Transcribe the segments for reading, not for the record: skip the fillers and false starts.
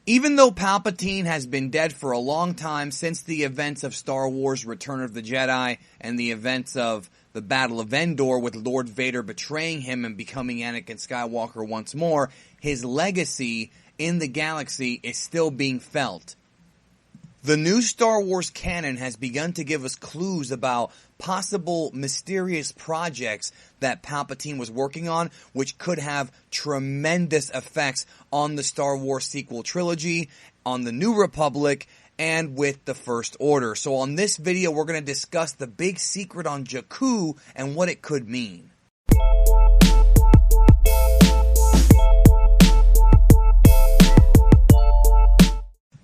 Even though Palpatine has been dead for a long time since the events of Star Wars Return of the Jedi and the events of the Battle of Endor with Lord Vader betraying him and becoming Anakin Skywalker once more, his legacy in the galaxy is still being felt. The new Star Wars canon has begun to give us clues about possible mysterious projects that Palpatine was working on, which could have tremendous effects on the Star Wars sequel trilogy, on the New Republic, and with the First Order. So on this video, we're going to discuss the big secret on Jakku and what it could mean.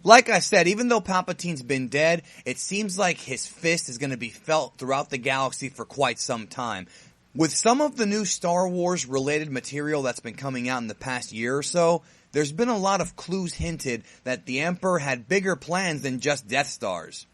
Like I said, even though Palpatine's been dead, it seems like his fist is going to be felt throughout the galaxy for quite some time. With some of the new Star Wars related material that's been coming out in the past year or so, there's been a lot of clues hinted that the Emperor had bigger plans than just Death Stars.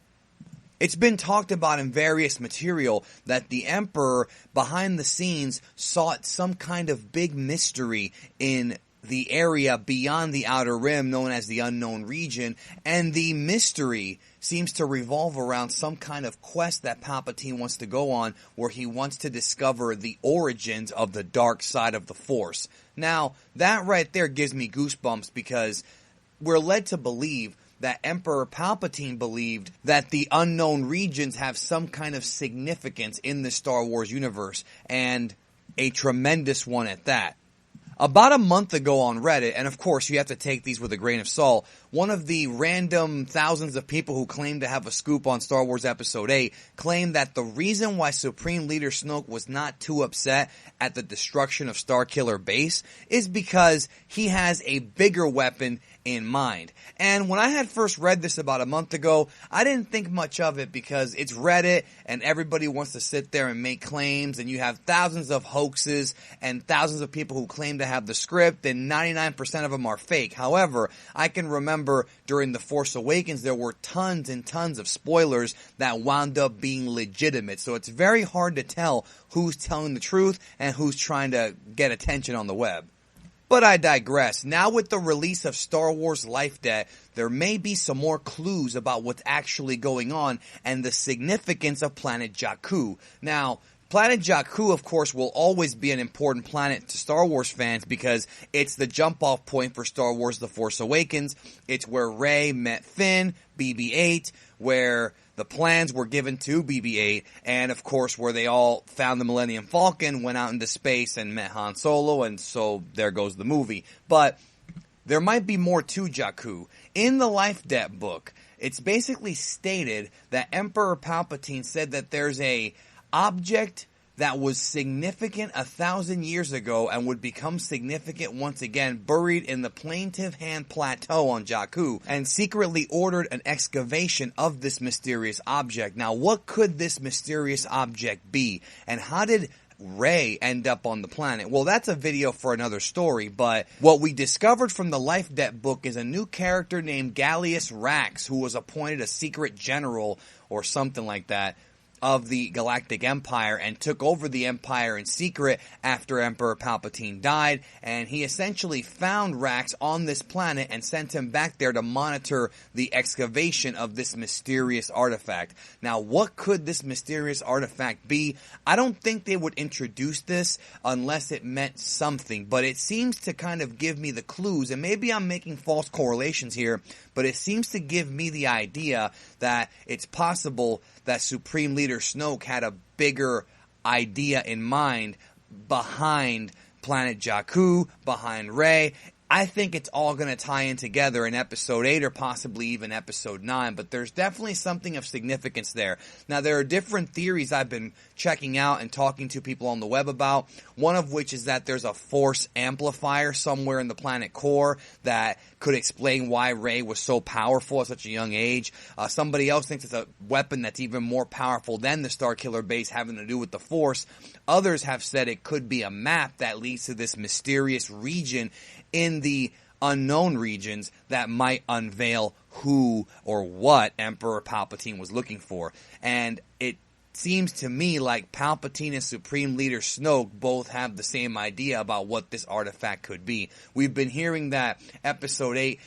It's been talked about in various material that the Emperor, behind the scenes, sought some kind of big mystery in the area beyond the Outer Rim known as the Unknown Region, and the mystery seems to revolve around some kind of quest that Palpatine wants to go on where he wants to discover the origins of the dark side of the Force. Now, that right there gives me goosebumps because we're led to believe that Emperor Palpatine believed that the unknown regions have some kind of significance in the Star Wars universe, and a tremendous one at that. About a month ago on Reddit, and of course you have to take these with a grain of salt, one of the random thousands of people who claim to have a scoop on Star Wars Episode VIII claimed that the reason why Supreme Leader Snoke was not too upset at the destruction of Starkiller Base is because he has a bigger weapon in mind. And when I had first read this about a month ago, I didn't think much of it because it's Reddit and everybody wants to sit there and make claims, and you have thousands of hoaxes and thousands of people who claim to have the script, and 99% of them are fake. However, I can remember during The Force Awakens there were tons and tons of spoilers that wound up being legitimate. So it's very hard to tell who's telling the truth and who's trying to get attention on the web. But I digress. Now with the release of Star Wars Life Debt, there may be some more clues about what's actually going on and the significance of planet Jakku. Now, planet Jakku, of course, will always be an important planet to Star Wars fans because it's the jump-off point for Star Wars The Force Awakens. It's where Rey met Finn, BB-8, where the plans were given to BB-8, and of course where they all found the Millennium Falcon, went out into space and met Han Solo, and so there goes the movie. But there might be more to Jakku. In the Life Debt book, it's basically stated that Emperor Palpatine said that there's a object that was significant 1,000 years ago and would become significant once again, buried in the Plaintive Hand Plateau on Jakku, and secretly ordered an excavation of this mysterious object. Now, what could this mysterious object be? And how did Rey end up on the planet? Well, that's a video for another story, but what we discovered from the Life Debt book is a new character named Gallius Rax, who was appointed a secret general or something like that of the Galactic Empire and took over the Empire in secret after Emperor Palpatine died, and he essentially found Rax on this planet and sent him back there to monitor the excavation of this mysterious artifact. Now, what could this mysterious artifact be? I don't think they would introduce this unless it meant something, but it seems to kind of give me the clues, and maybe I'm making false correlations here, but it seems to give me the idea that it's possible that Supreme Leader Snoke had a bigger idea in mind behind planet Jakku, behind Rey. I think it's all going to tie in together in Episode 8 or possibly even Episode 9, but there's definitely something of significance there. Now, there are different theories I've been checking out and talking to people on the web about, one of which is that there's a Force amplifier somewhere in the planet core that could explain why Rey was so powerful at such a young age. Somebody else thinks it's a weapon that's even more powerful than the Starkiller Base having to do with the Force. Others have said it could be a map that leads to this mysterious region in the unknown regions that might unveil who or what Emperor Palpatine was looking for. And it seems to me like Palpatine and Supreme Leader Snoke both have the same idea about what this artifact could be. We've been hearing that Episode 8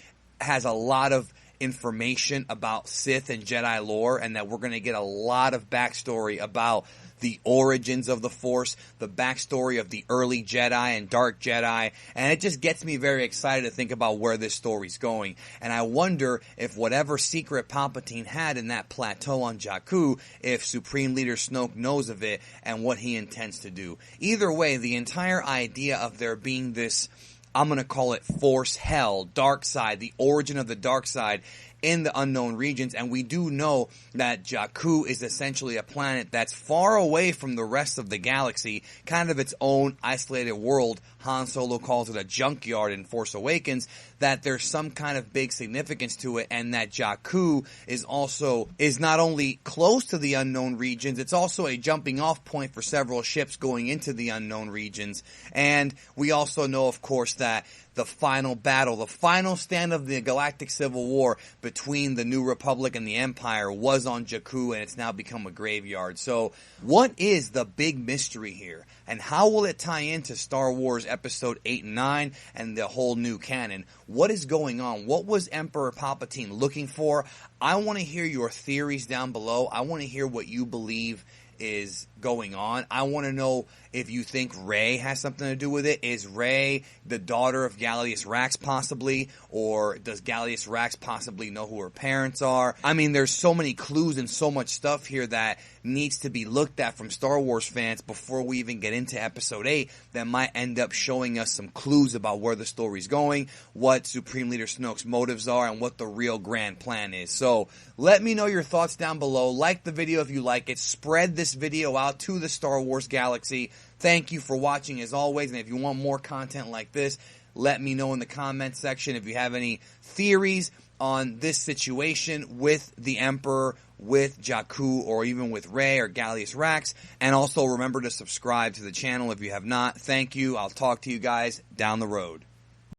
has a lot of information about Sith and Jedi lore, and that we're going to get a lot of backstory about the origins of the Force, the backstory of the early Jedi and Dark Jedi, and it just gets me very excited to think about where this story's going. And I wonder if whatever secret Palpatine had in that plateau on Jakku, if Supreme Leader Snoke knows of it and what he intends to do. Either way, the entire idea of there being this, I'm going to call it Force Hell, Dark Side, the origin of the Dark Side in the unknown regions, and we do know that Jakku is essentially a planet that's far away from the rest of the galaxy, kind of its own isolated world. Han Solo calls it a junkyard in Force Awakens, that there's some kind of big significance to it, and that Jakku is not only close to the unknown regions, it's also a jumping off point for several ships going into the unknown regions. And we also know, of course, that the final battle, the final stand of the Galactic Civil War between the New Republic and the Empire was on Jakku, and it's now become a graveyard. So what is the big mystery here? And how will it tie into Star Wars Episode 8 and 9 and the whole new canon? What is going on? What was Emperor Palpatine looking for? I want to hear your theories down below. I want to hear what you believe is going on. I want to know if you think Rey has something to do with it. Is Rey the daughter of Gallius Rax possibly? Or does Gallius Rax possibly know who her parents are? I mean, there's so many clues and so much stuff here that needs to be looked at from Star Wars fans before we even get into Episode 8 that might end up showing us some clues about where the story's going, what Supreme Leader Snoke's motives are, and what the real grand plan is. So let me know your thoughts down below. Like the video if you like it. Spread this video out to the Star Wars galaxy. Thank you for watching as always, and if you want more content like this, let me know in the comment section if you have any theories on this situation with the Emperor, with Jakku, or even with Rey or Gallius Rax. And also remember to subscribe to the channel if you have not. Thank you. I'll talk to you guys down the road.